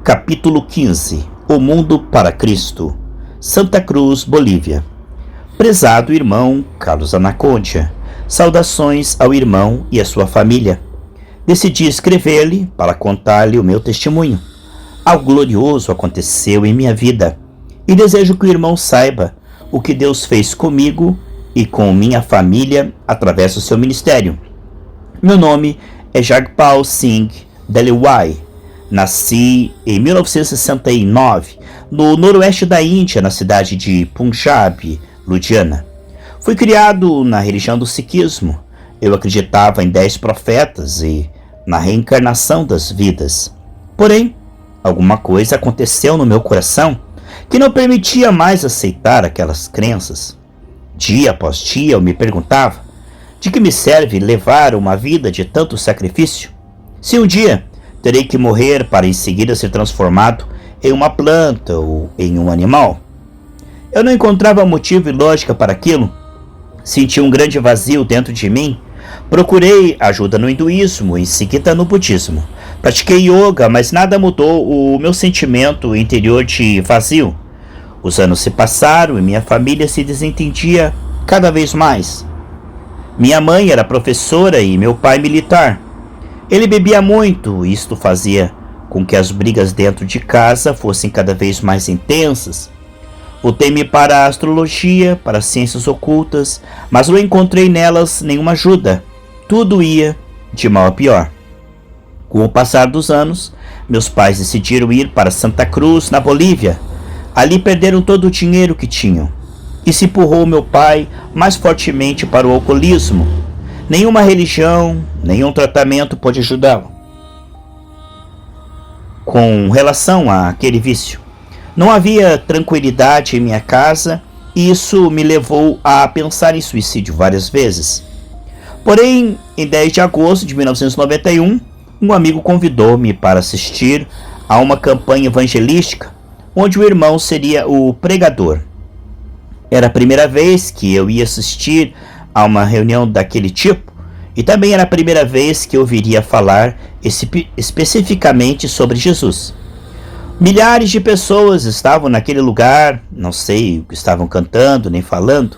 Capítulo 15. O mundo para Cristo. Santa Cruz, Bolívia. Prezado irmão Carlos Anacondia, saudações ao irmão e à sua família. Decidi escrever-lhe para contar-lhe o meu testemunho. Algo glorioso aconteceu em minha vida e desejo que o irmão saiba o que Deus fez comigo e com minha família através do seu ministério. Meu nome é Jagpal Singh Dhaliwal. Nasci em 1969 no noroeste da Índia, na cidade de Punjab, Ludhiana. Fui criado na religião do Sikhismo. Eu acreditava em 10 profetas e na reencarnação das vidas. Porém, alguma coisa aconteceu no meu coração que não permitia mais aceitar aquelas crenças. Dia após dia eu me perguntava: de que me serve levar uma vida de tanto sacrifício? Se um dia terei que morrer para em seguida ser transformado em uma planta ou em um animal. Eu não encontrava motivo e lógica para aquilo. Senti um grande vazio dentro de mim. Procurei ajuda no hinduísmo, em seguida no budismo. Pratiquei yoga, mas nada mudou o meu sentimento interior de vazio. Os anos se passaram e minha família se desentendia cada vez mais. Minha mãe era professora e meu pai militar. Ele bebia muito e isto fazia com que as brigas dentro de casa fossem cada vez mais intensas. Voltei-me para a astrologia, para as ciências ocultas, mas não encontrei nelas nenhuma ajuda. Tudo ia de mal a pior. Com o passar dos anos, meus pais decidiram ir para Santa Cruz, na Bolívia. Ali perderam todo o dinheiro que tinham. Isso empurrou meu pai mais fortemente para o alcoolismo. Nenhuma religião, nenhum tratamento pôde ajudá-lo com relação àquele vício. Não havia tranquilidade em minha casa e isso me levou a pensar em suicídio várias vezes. Porém, em 10 de agosto de 1991, um amigo convidou-me para assistir a uma campanha evangelística onde o irmão seria o pregador. Era a primeira vez que eu ia assistir a uma reunião daquele tipo, e também era a primeira vez que eu ouviria falar especificamente sobre Jesus. Milhares de pessoas estavam naquele lugar, não sei o que estavam cantando nem falando.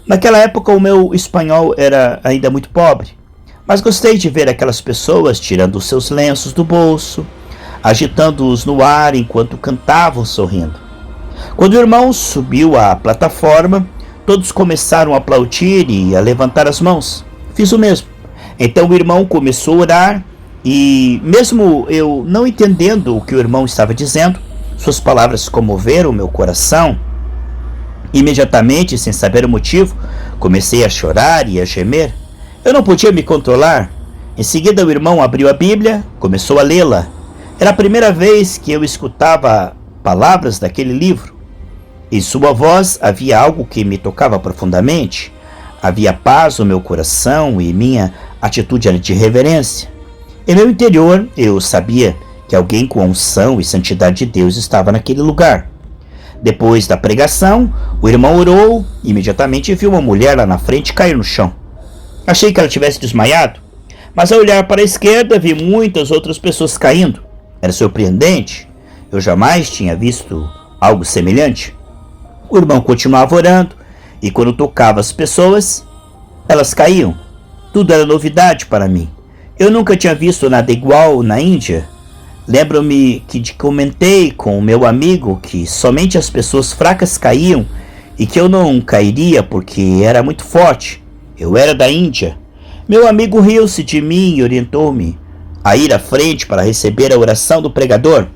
Naquela época o meu espanhol era ainda muito pobre, mas gostei de ver aquelas pessoas tirando os seus lenços do bolso, agitando-os no ar enquanto cantavam sorrindo. Quando o irmão subiu à plataforma, todos começaram a aplaudir e a levantar as mãos. Fiz o mesmo. Então o irmão começou a orar e, mesmo eu não entendendo o que o irmão estava dizendo, suas palavras comoveram meu coração. Imediatamente, sem saber o motivo, comecei a chorar e a gemer. Eu não podia me controlar. Em seguida o irmão abriu a Bíblia, começou a lê-la. Era a primeira vez que eu escutava palavras daquele livro. Em sua voz havia algo que me tocava profundamente. Havia paz no meu coração e minha atitude era de reverência. Em meu interior, eu sabia que alguém com a unção e santidade de Deus estava naquele lugar. Depois da pregação, o irmão orou e imediatamente viu uma mulher lá na frente cair no chão. Achei que ela tivesse desmaiado, mas ao olhar para a esquerda vi muitas outras pessoas caindo. Era surpreendente. Eu jamais tinha visto algo semelhante. O irmão continuava orando e quando tocava as pessoas, elas caíam. Tudo era novidade para mim. Eu nunca tinha visto nada igual na Índia. Lembro-me que comentei com o meu amigo que somente as pessoas fracas caíam e que eu não cairia porque era muito forte. Eu era da Índia. Meu amigo riu-se de mim e orientou-me a ir à frente para receber a oração do pregador.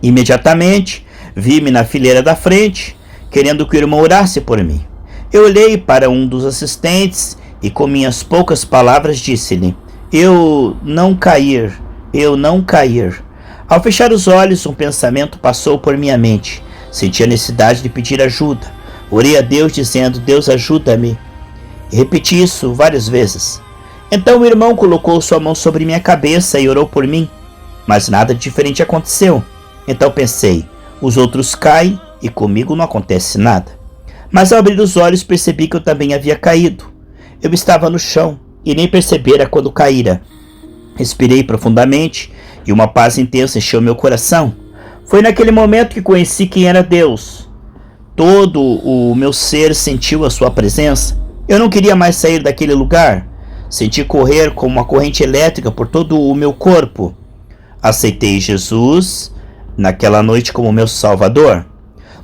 Imediatamente, vi-me na fileira da frente, querendo que o irmão orasse por mim. Eu olhei para um dos assistentes e com minhas poucas palavras disse-lhe: Eu não cair. Ao fechar os olhos, um pensamento passou por minha mente. Senti a necessidade de pedir ajuda. Orei a Deus dizendo: Deus, ajuda-me. E repeti isso várias vezes. Então o irmão colocou sua mão sobre minha cabeça e orou por mim. Mas nada diferente aconteceu. Então pensei: os outros caem e comigo não acontece nada. Mas ao abrir os olhos percebi que eu também havia caído. Eu estava no chão e nem percebera quando caíra. Respirei profundamente e uma paz intensa encheu meu coração. Foi naquele momento que conheci quem era Deus. Todo o meu ser sentiu a sua presença. Eu não queria mais sair daquele lugar. Senti correr como uma corrente elétrica por todo o meu corpo. Aceitei Jesus naquela noite como meu Salvador.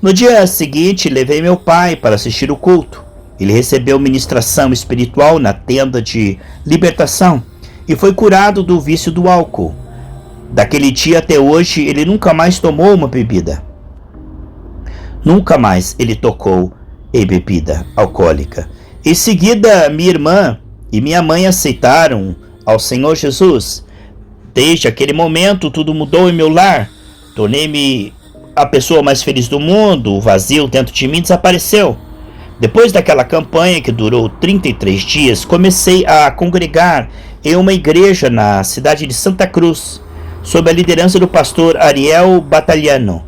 No dia seguinte, levei meu pai para assistir o culto. Ele recebeu ministração espiritual na tenda de libertação e foi curado do vício do álcool. Daquele dia até hoje, ele nunca mais tomou uma bebida. Nunca mais ele tocou em bebida alcoólica. Em seguida, minha irmã e minha mãe aceitaram ao Senhor Jesus. Desde aquele momento, tudo mudou em meu lar. Tornei-me a pessoa mais feliz do mundo. O vazio dentro de mim desapareceu. Depois daquela campanha que durou 33 dias, comecei a congregar em uma igreja na cidade de Santa Cruz, sob a liderança do pastor Ariel Batalhano.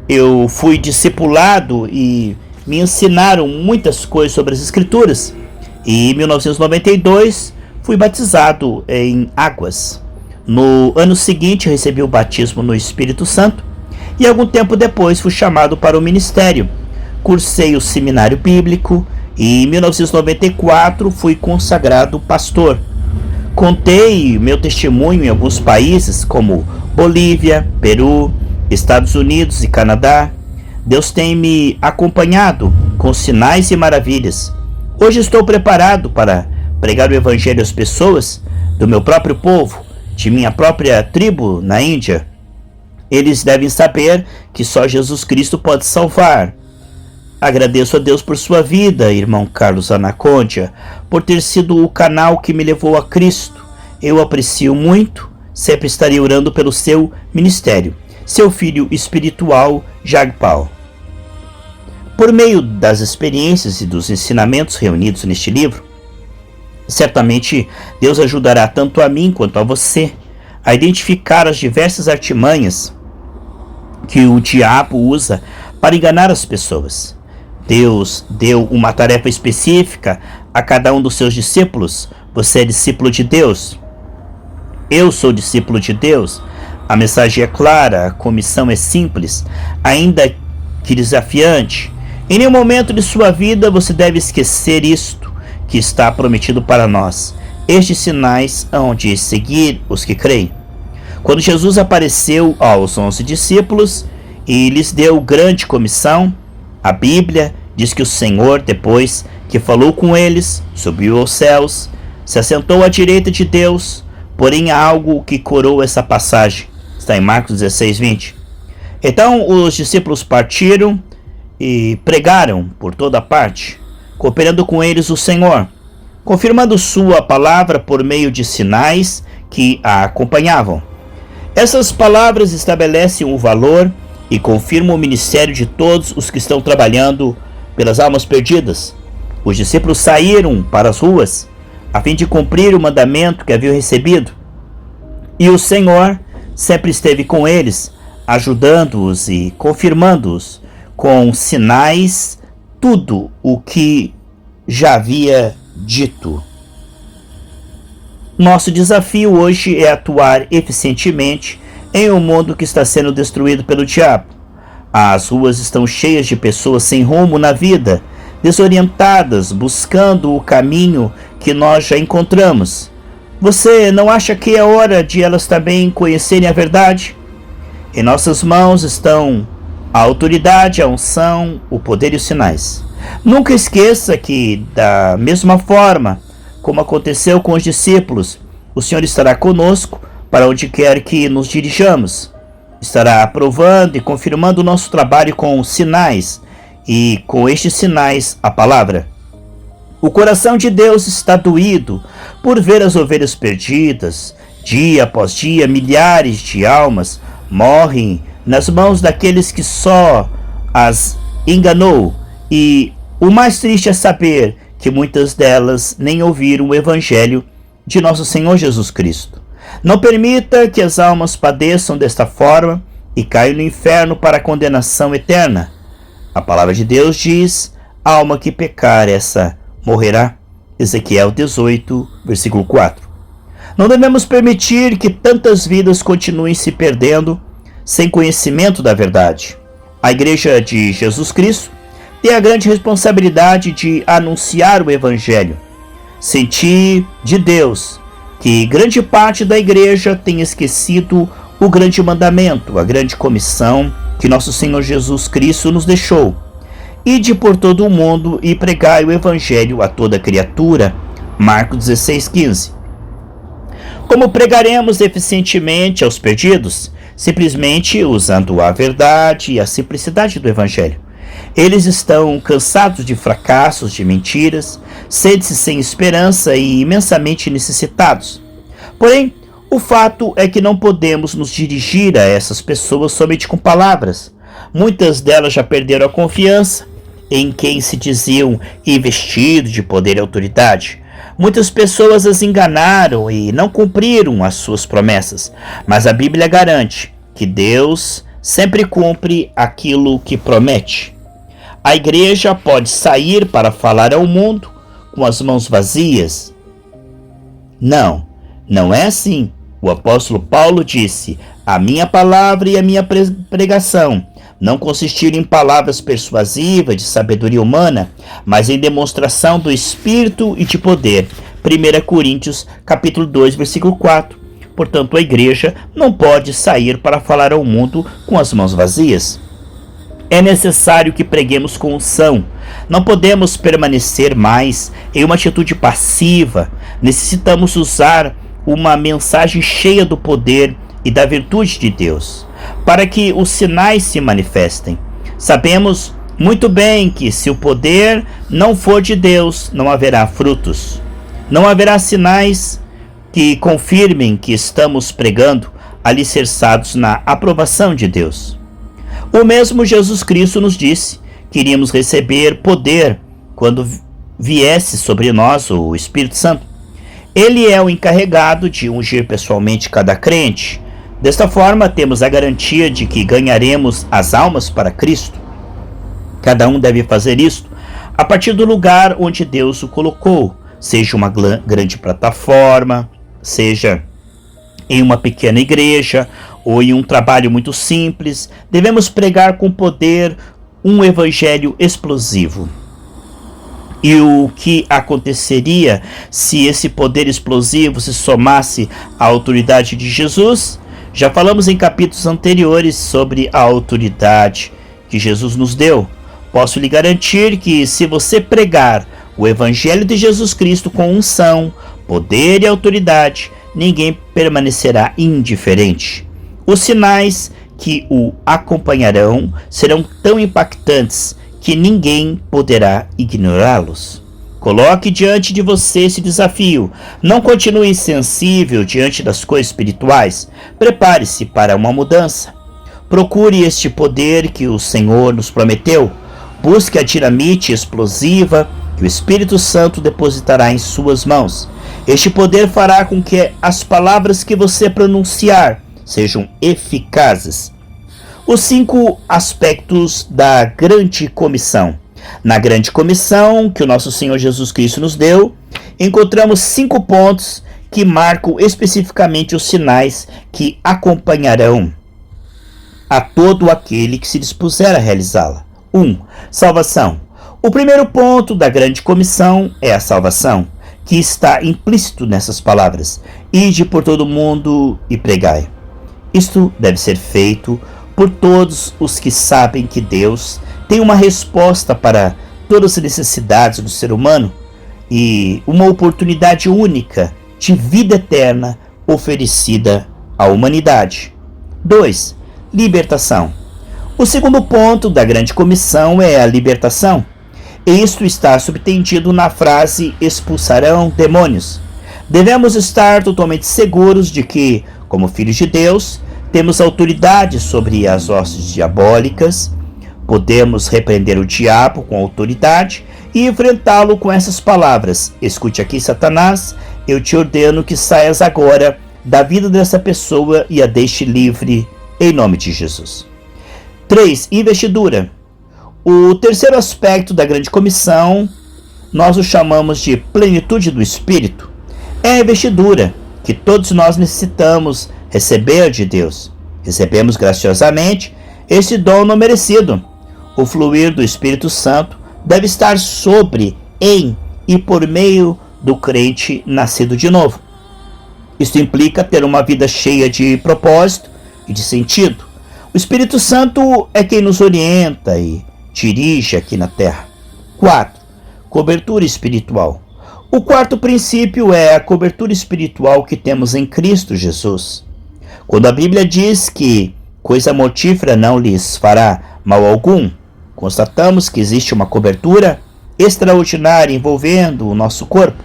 Eu fui discipulado e me ensinaram muitas coisas sobre as Escrituras. E em 1992 fui batizado em águas. No ano seguinte recebi o batismo no Espírito Santo e algum tempo depois fui chamado para o ministério. Cursei o seminário bíblico e em 1994 fui consagrado pastor. Contei meu testemunho em alguns países como Bolívia, Peru, Estados Unidos e Canadá. Deus tem me acompanhado com sinais e maravilhas. Hoje estou preparado para pregar o evangelho às pessoas do meu próprio povo, de minha própria tribo na Índia. Eles devem saber que só Jesus Cristo pode salvar. Agradeço a Deus por sua vida, irmão Carlos Anacondia, por ter sido o canal que me levou a Cristo. Eu aprecio muito, sempre estarei orando pelo seu ministério. Seu filho espiritual, Jagpal. Por meio das experiências e dos ensinamentos reunidos neste livro, certamente Deus ajudará tanto a mim quanto a você a identificar as diversas artimanhas que o diabo usa para enganar as pessoas. Deus deu uma tarefa específica a cada um dos seus discípulos. Você é discípulo de Deus. Eu sou discípulo de Deus. A mensagem é clara, a comissão é simples, ainda que desafiante. Em nenhum momento de sua vida você deve esquecer isto que está prometido para nós. Estes sinais hão de seguir os que creem. Quando Jesus apareceu aos 11 discípulos e lhes deu grande comissão, a Bíblia diz que o Senhor, depois que falou com eles, subiu aos céus, se assentou à direita de Deus. Porém, há algo que coroa essa passagem. Está em Marcos 16:20. Então os discípulos partiram e pregaram por toda parte, cooperando com eles o Senhor, confirmando sua palavra por meio de sinais que a acompanhavam. Essas palavras estabelecem o valor e confirmam o ministério de todos os que estão trabalhando pelas almas perdidas. Os discípulos saíram para as ruas a fim de cumprir o mandamento que haviam recebido. E o Senhor sempre esteve com eles, ajudando-os e confirmando-os com sinais tudo o que já havia dito. Nosso desafio hoje é atuar eficientemente em um mundo que está sendo destruído pelo diabo. As ruas estão cheias de pessoas sem rumo na vida, desorientadas, buscando o caminho que nós já encontramos. Você não acha que é hora de elas também conhecerem a verdade? Em nossas mãos estão a autoridade, a unção, o poder e os sinais. Nunca esqueça que, da mesma forma como aconteceu com os discípulos, o Senhor estará conosco para onde quer que nos dirijamos. Estará aprovando e confirmando o nosso trabalho com sinais, e com estes sinais, a palavra. O coração de Deus está doído por ver as ovelhas perdidas. Dia após dia, milhares de almas morrem nas mãos daqueles que só as enganou. E o mais triste é saber que muitas delas nem ouviram o evangelho de nosso Senhor Jesus Cristo. Não permita que as almas padeçam desta forma e caiam no inferno para a condenação eterna. A palavra de Deus diz: a alma que pecar, essa morrerá. Ezequiel 18, versículo 4. Não devemos permitir que tantas vidas continuem se perdendo sem conhecimento da verdade. A Igreja de Jesus Cristo tem a grande responsabilidade de anunciar o Evangelho. Senti de Deus que grande parte da Igreja tem esquecido o grande mandamento, a grande comissão que nosso Senhor Jesus Cristo nos deixou. Ide por todo o mundo e pregai o Evangelho a toda criatura. Marcos 16,15. Como pregaremos eficientemente aos perdidos? Simplesmente usando a verdade e a simplicidade do Evangelho. Eles estão cansados de fracassos, de mentiras, sentem-se sem esperança e imensamente necessitados. Porém, o fato é que não podemos nos dirigir a essas pessoas somente com palavras. Muitas delas já perderam a confiança em quem se diziam investidos de poder e autoridade. Muitas pessoas as enganaram e não cumpriram as suas promessas, mas a Bíblia garante que Deus sempre cumpre aquilo que promete. A igreja pode sair para falar ao mundo com as mãos vazias? Não, não é assim. O apóstolo Paulo disse: a minha palavra e a minha pregação não consistiram em palavras persuasivas de sabedoria humana, mas em demonstração do Espírito e de poder. 1 Coríntios capítulo 2, versículo 4. Portanto, a igreja não pode sair para falar ao mundo com as mãos vazias. É necessário que preguemos com unção. Não podemos permanecer mais em uma atitude passiva. Necessitamos usar uma mensagem cheia do poder e da virtude de Deus, para que os sinais se manifestem. Sabemos muito bem que se o poder não for de Deus, não haverá frutos. Não haverá sinais que confirmem que estamos pregando alicerçados na aprovação de Deus. O mesmo Jesus Cristo nos disse que iríamos receber poder quando viesse sobre nós o Espírito Santo. Ele é o encarregado de ungir pessoalmente cada crente. Desta forma, temos a garantia de que ganharemos as almas para Cristo. Cada um deve fazer isto a partir do lugar onde Deus o colocou, seja uma grande plataforma, seja em uma pequena igreja ou em um trabalho muito simples. Devemos pregar com poder um evangelho explosivo. E o que aconteceria se esse poder explosivo se somasse à autoridade de Jesus? Já falamos em capítulos anteriores sobre a autoridade que Jesus nos deu. Posso lhe garantir que se você pregar o Evangelho de Jesus Cristo com unção, poder e autoridade, ninguém permanecerá indiferente. Os sinais que o acompanharão serão tão impactantes que ninguém poderá ignorá-los. Coloque diante de você esse desafio. Não continue insensível diante das coisas espirituais. Prepare-se para uma mudança. Procure este poder que o Senhor nos prometeu. Busque a dinamite explosiva que o Espírito Santo depositará em suas mãos. Este poder fará com que as palavras que você pronunciar sejam eficazes. Os 5 aspectos da grande comissão. Na grande comissão que o nosso Senhor Jesus Cristo nos deu, encontramos 5 pontos que marcam especificamente os sinais que acompanharão a todo aquele que se dispuser a realizá-la. 1. Salvação. O primeiro ponto da grande comissão é a salvação, que está implícito nessas palavras: ide por todo o mundo e pregai. Isto deve ser feito por todos os que sabem que Deus tem uma resposta para todas as necessidades do ser humano e uma oportunidade única de vida eterna oferecida à humanidade. 2. Libertação. O segundo ponto da grande comissão é a libertação. Isto está subtendido na frase expulsarão demônios. Devemos estar totalmente seguros de que, como filhos de Deus, temos autoridade sobre as hostes diabólicas. Podemos repreender o diabo com autoridade e enfrentá-lo com essas palavras: escute aqui, Satanás, eu te ordeno que saias agora da vida dessa pessoa e a deixe livre em nome de Jesus. 3. Investidura. O terceiro aspecto da grande comissão nós o chamamos de plenitude do Espírito. É a investidura. que todos nós necessitamos receber de Deus. Recebemos graciosamente esse dom não merecido. O fluir do Espírito Santo deve estar sobre, em e por meio do crente nascido de novo. Isso implica ter uma vida cheia de propósito e de sentido. O Espírito Santo é quem nos orienta e dirige aqui na terra. 4. Cobertura espiritual. O quarto princípio é a cobertura espiritual que temos em Cristo Jesus. Quando a Bíblia diz que coisa mortífera não lhes fará mal algum, constatamos que existe uma cobertura extraordinária envolvendo o nosso corpo,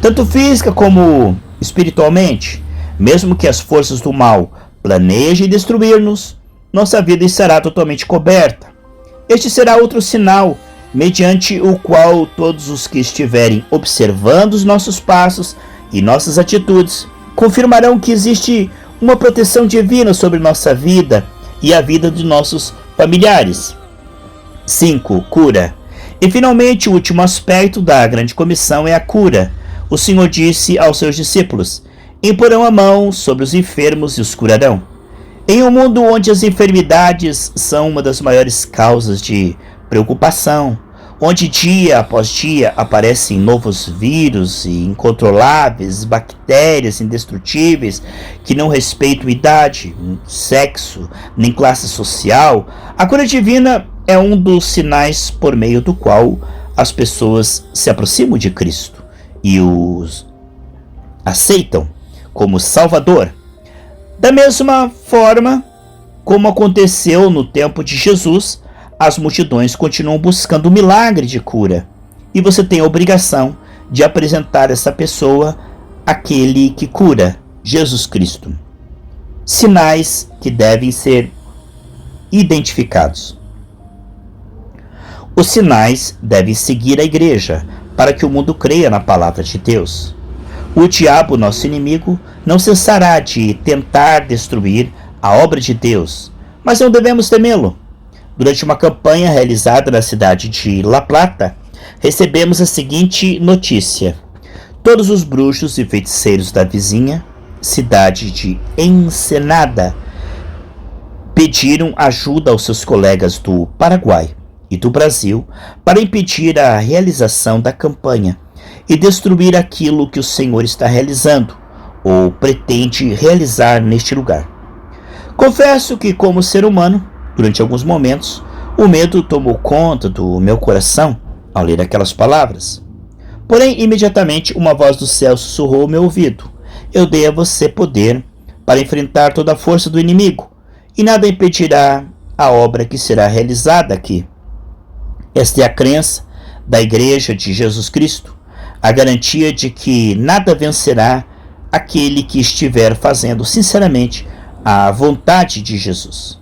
tanto física como espiritualmente. Mesmo que as forças do mal planejem destruir-nos, nossa vida estará totalmente coberta. Este será outro sinal, mediante o qual todos os que estiverem observando os nossos passos e nossas atitudes confirmarão que existe uma proteção divina sobre nossa vida e a vida de nossos familiares. 5. Cura. E finalmente, o último aspecto da grande comissão é a cura. O Senhor disse aos seus discípulos: imporão a mão sobre os enfermos e os curarão. Em um mundo onde as enfermidades são uma das maiores causas de preocupação, onde dia após dia aparecem novos vírus e incontroláveis, bactérias indestrutíveis que não respeitam idade, sexo, nem classe social, a cura divina é um dos sinais por meio do qual as pessoas se aproximam de Cristo e os aceitam como Salvador. Da mesma forma como aconteceu no tempo de Jesus, as multidões continuam buscando o milagre de cura, e você tem a obrigação de apresentar essa pessoa àquele que cura, Jesus Cristo. Sinais que devem ser identificados. Os sinais devem seguir a igreja para que o mundo creia na palavra de Deus. O diabo, nosso inimigo, não cessará de tentar destruir a obra de Deus, mas não devemos temê-lo. Durante uma campanha realizada na cidade de La Plata, recebemos a seguinte notícia: todos os bruxos e feiticeiros da vizinha cidade de Ensenada pediram ajuda aos seus colegas do Paraguai e do Brasil para impedir a realização da campanha e destruir aquilo que o Senhor está realizando ou pretende realizar neste lugar. Confesso que, como ser humano, durante alguns momentos, o medo tomou conta do meu coração ao ler aquelas palavras. Porém, imediatamente, uma voz do céu sussurrou ao meu ouvido: eu dei a você poder para enfrentar toda a força do inimigo, e nada impedirá a obra que será realizada aqui. Esta é a crença da Igreja de Jesus Cristo, a garantia de que nada vencerá aquele que estiver fazendo sinceramente a vontade de Jesus.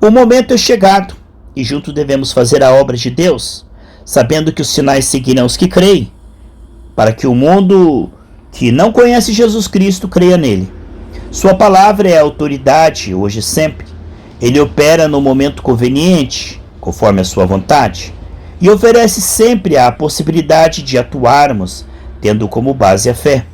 O momento é chegado e juntos devemos fazer a obra de Deus, sabendo que os sinais seguirão os que creem, para que o mundo que não conhece Jesus Cristo creia nele. Sua palavra é a autoridade hoje e sempre. Ele opera no momento conveniente, conforme a sua vontade, e oferece sempre a possibilidade de atuarmos, tendo como base a fé.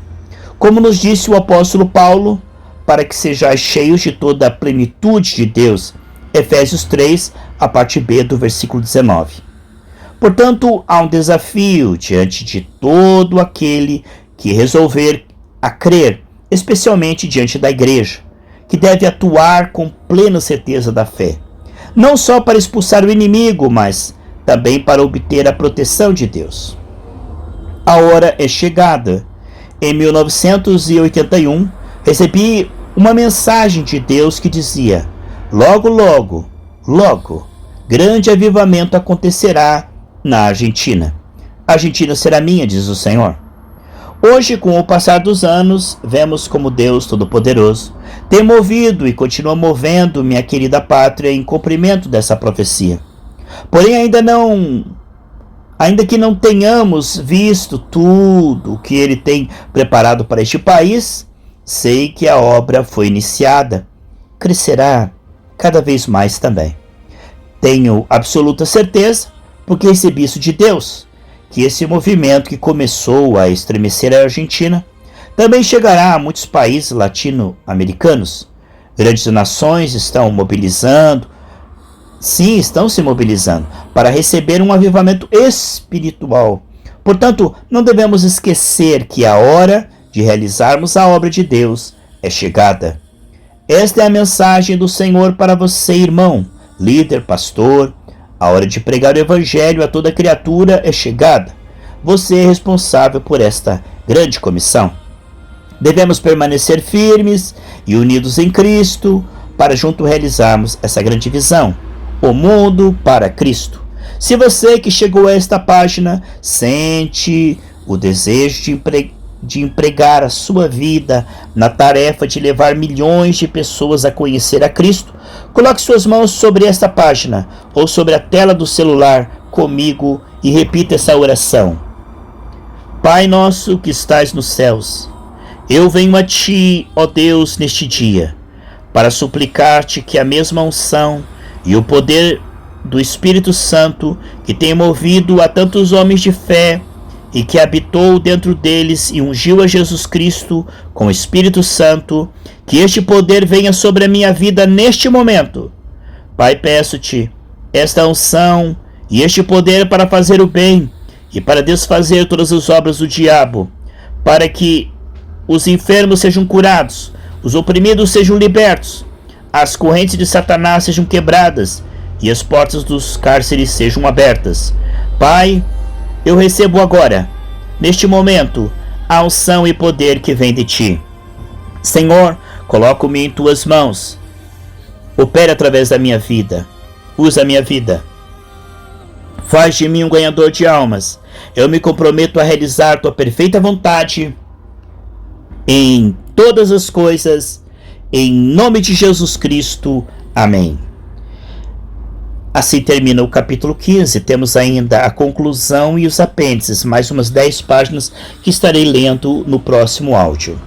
Como nos disse o apóstolo Paulo, para que sejais cheios de toda a plenitude de Deus. Efésios 3, a parte B do versículo 19. Portanto, há um desafio diante de todo aquele que resolver a crer, especialmente diante da igreja, que deve atuar com plena certeza da fé, não só para expulsar o inimigo, mas também para obter a proteção de Deus. A hora é chegada. Em 1981, recebi uma mensagem de Deus que dizia: logo, logo, logo, grande avivamento acontecerá na Argentina. A Argentina será minha, diz o Senhor. Hoje, com o passar dos anos, vemos como Deus Todo-Poderoso tem movido e continua movendo minha querida pátria em cumprimento dessa profecia. Porém, ainda que não tenhamos visto tudo o que ele tem preparado para este país, sei que a obra foi iniciada, crescerá cada vez mais também. Tenho absoluta certeza, porque recebi isso de Deus, que esse movimento que começou a estremecer a Argentina Também chegará a muitos países latino-americanos. Grandes nações estão se mobilizando para receber um avivamento espiritual. Portanto, não devemos esquecer que a hora de realizarmos a obra de Deus é chegada. Esta é a mensagem do Senhor para você, irmão, líder, pastor. A hora de pregar o Evangelho a toda criatura é chegada. Você é responsável por esta grande comissão. Devemos permanecer firmes e unidos em Cristo para juntos realizarmos essa grande visão. O mundo para Cristo. Se você que chegou a esta página sente o desejo de empregar a sua vida na tarefa de levar milhões de pessoas a conhecer a Cristo, coloque suas mãos sobre esta página ou sobre a tela do celular comigo e repita essa oração. Pai nosso que estais nos céus, eu venho a Ti, ó Deus, neste dia, para suplicar-te que a mesma unção e o poder do Espírito Santo que tem movido a tantos homens de fé e que habitou dentro deles e ungiu a Jesus Cristo com o Espírito Santo, que este poder venha sobre a minha vida neste momento. Pai, peço-te esta unção e este poder para fazer o bem e para desfazer todas as obras do diabo, para que os enfermos sejam curados, os oprimidos sejam libertos, as correntes de Satanás sejam quebradas e as portas dos cárceres sejam abertas. Pai, eu recebo agora, neste momento, a unção e poder que vem de Ti. Senhor, coloco-me em Tuas mãos. Opera através da minha vida. Usa a minha vida. Faz de mim um ganhador de almas. Eu me comprometo a realizar Tua perfeita vontade em todas as coisas. Em nome de Jesus Cristo. Amém. Assim termina o capítulo 15. Temos ainda a conclusão e os apêndices, mais umas 10 páginas que estarei lendo no próximo áudio.